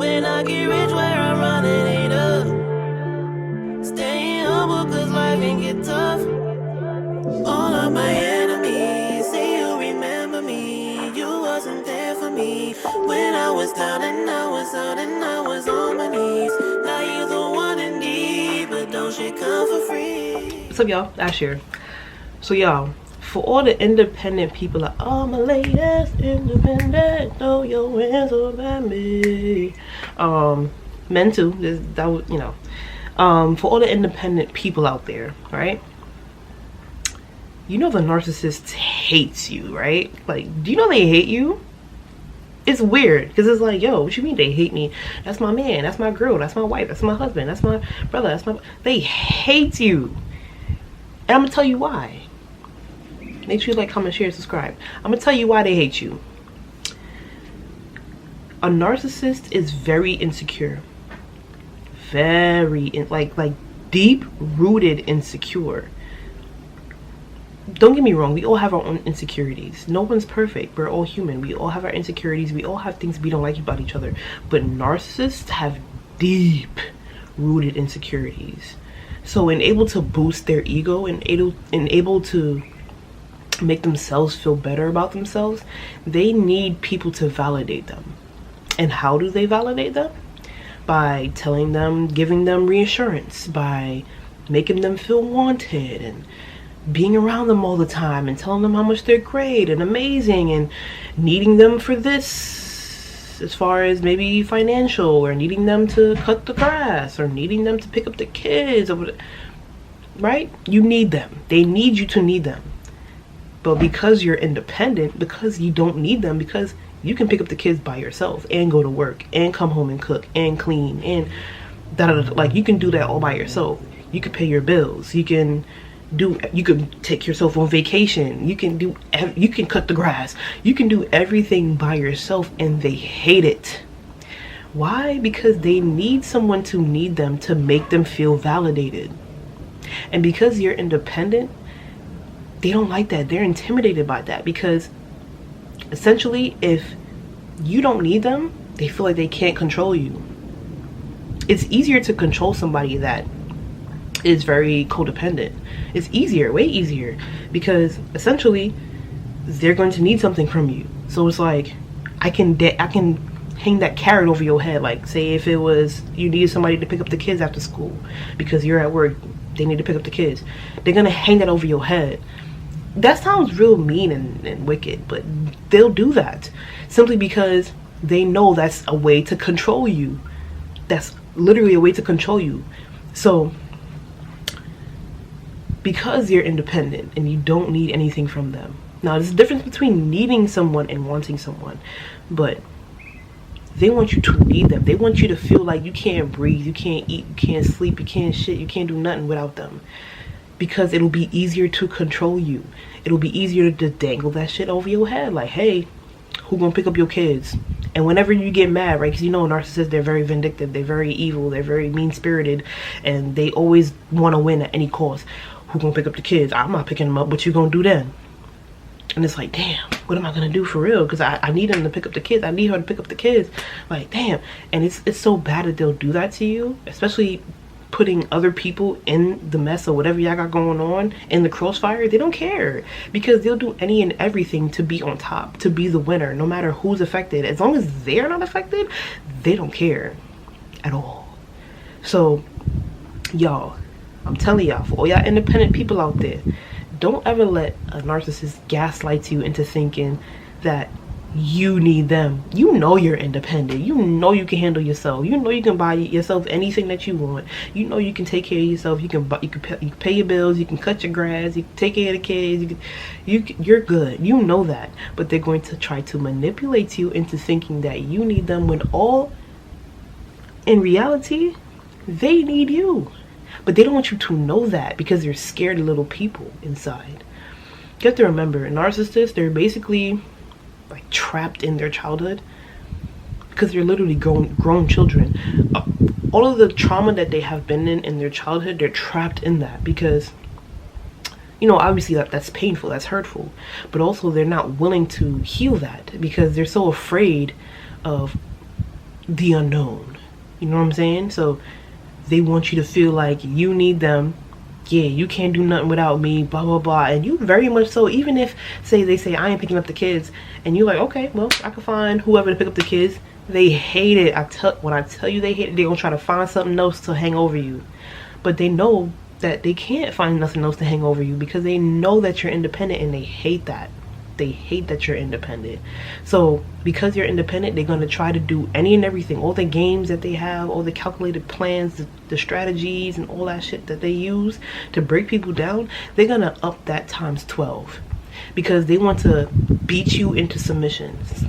When I get rich, where I'm running it up. Staying humble, cause life can get tough. All of my enemies say you remember me. You wasn't there for me when I was down and I was out and I was on my knees. Now you're the one in need, but don't shit come for free. What's up, y'all? Asher. So, y'all, for all the independent people, like, oh, my latest independent, throw your hands up at me. Men too. That was, you know. For all the independent people out there, right? You know the narcissist hates you, right? Like, do you know they hate you? It's weird because it's like, yo, what you mean they hate me? That's my man, that's my girl, that's my wife, that's my husband, that's my brother, that's my... They hate you. And I'm gonna tell you why. Make sure you like, comment, share, subscribe. I'm gonna tell you why they hate you. A narcissist is very insecure. Like deep rooted insecure. Don't get me wrong, we all have our own insecurities. No one's perfect. We're all human. We all have our insecurities. We all have things we don't like about each other. But narcissists have deep rooted insecurities. So in able to boost their ego and able to make themselves feel better about themselves, they need people to validate them. And how do they validate them? By telling them, giving them reassurance, by making them feel wanted and being around them all the time and telling them how much they're great and amazing and needing them for this as far as maybe financial, or needing them to cut the grass, or needing them to pick up the kids, or whatever, right? You need them. They need you to need them. But because you're independent, because you don't need them, because you can pick up the kids by yourself and go to work and come home and cook and clean and like you can do that all by yourself. You can pay your bills. You can take yourself on vacation. You can cut the grass. You can do everything by yourself, and they hate it. Why? Because they need someone to need them to make them feel validated. And because you're independent, they don't like that. They're intimidated by that, because essentially, if you don't need them, they feel like they can't control you. It's easier to control somebody that is very codependent. It's easier, way easier, because essentially they're going to need something from you. So it's like, I can hang that carrot over your head. Like, say if it was you needed somebody to pick up the kids after school because you're at work, they need to pick up the kids. They're gonna hang that over your head. That sounds real mean and wicked, but they'll do that simply because they know that's a way to control you. That's literally a way to control you. So because you're independent and you don't need anything from them. Now, there's a difference between needing someone and wanting someone, but they want you to need them. They want you to feel like you can't breathe, you can't eat, you can't sleep, you can't shit, you can't do nothing without them. Because it'll be easier to control you. It'll be easier to dangle that shit over your head. Like, hey, who gonna pick up your kids? And whenever you get mad, right, because you know narcissists, they're very vindictive, they're very evil, they're very mean-spirited, and they always want to win at any cost. Who gonna pick up the kids? I'm not picking them up. What you gonna do then? And it's like, damn, what am I gonna do for real? Because I need him to pick up the kids. I need her to pick up the kids. Like, damn. And it's so bad that they'll do that to you, especially putting other people in the mess or whatever y'all got going on in the crossfire. They don't care, because they'll do any and everything to be on top, to be the winner, no matter who's affected. As long as they're not affected, they don't care at all. So, y'all, I'm telling y'all, for all y'all independent people out there, don't ever let a narcissist gaslight you into thinking that you need them. You know you're independent. You know you can handle yourself. You know you can buy yourself anything that you want. You know you can take care of yourself. You can pay your bills. You can cut your grass. You can take care of the kids. You're good. You know that. But they're going to try to manipulate you into thinking that you need them, when all in reality they need you. But they don't want you to know that, because they're scared little people inside. You have to remember, narcissists, they're basically like trapped in their childhood, because they're literally grown children. All of the trauma that they have been in their childhood, they're trapped in that, because, you know, obviously that's painful, that's hurtful, but also they're not willing to heal that, because they're so afraid of the unknown. You know what I'm saying? So they want you to feel like you need them. Yeah, you can't do nothing without me, blah blah blah. And you very much so, even if they say I ain't picking up the kids, and you're like, okay, well, I can find whoever to pick up the kids. They hate it. When I tell you they hate it, they're gonna try to find something else to hang over you. But they know that they can't find nothing else to hang over you, because they know that you're independent, and they hate that. They hate that you're independent. So because you're independent, they're going to try to do any and everything, all the games that they have, all the calculated plans, the strategies and all that shit that they use to break people down. They're going to up that times 12, because they want to beat you into submissions.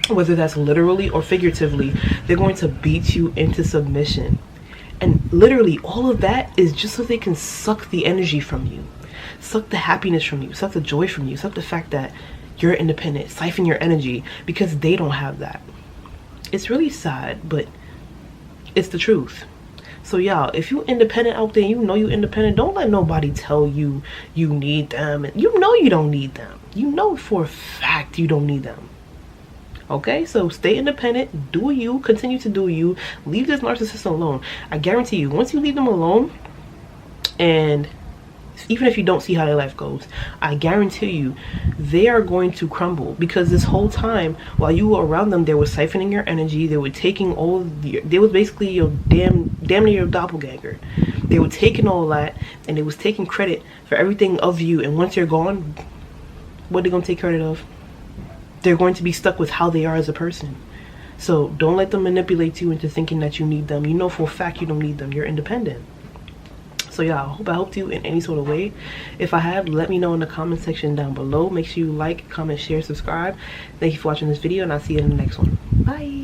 Whether that's literally or figuratively, they're going to beat you into submission. And literally all of that is just so they can suck the energy from you, suck the happiness from you, suck the joy from you, suck the fact that you're independent, siphon your energy, because they don't have that. It's really sad, but it's the truth. So y'all, if you independent out there, you know you independent, don't let nobody tell you you need them. You know you don't need them. You know for a fact you don't need them. Okay, so stay independent, do you, continue to do you, leave this narcissist alone. I guarantee you, once you leave them alone, and even if you don't see how their life goes, I guarantee you they are going to crumble, because this whole time while you were around them, they were siphoning your energy. They were taking all of they was basically your damn near your doppelganger. They were taking all that, and they was taking credit for everything of you. And once you're gone, what are they gonna take credit of? They're going to be stuck with how they are as a person. So don't let them manipulate you into thinking that you need them. You know for a fact you don't need them. You're independent. So yeah, I hope I helped you in any sort of way. If I have, let me know in the comment section down below. Make sure you like, comment, share, subscribe. Thank you for watching this video, and I'll see you in the next one. Bye.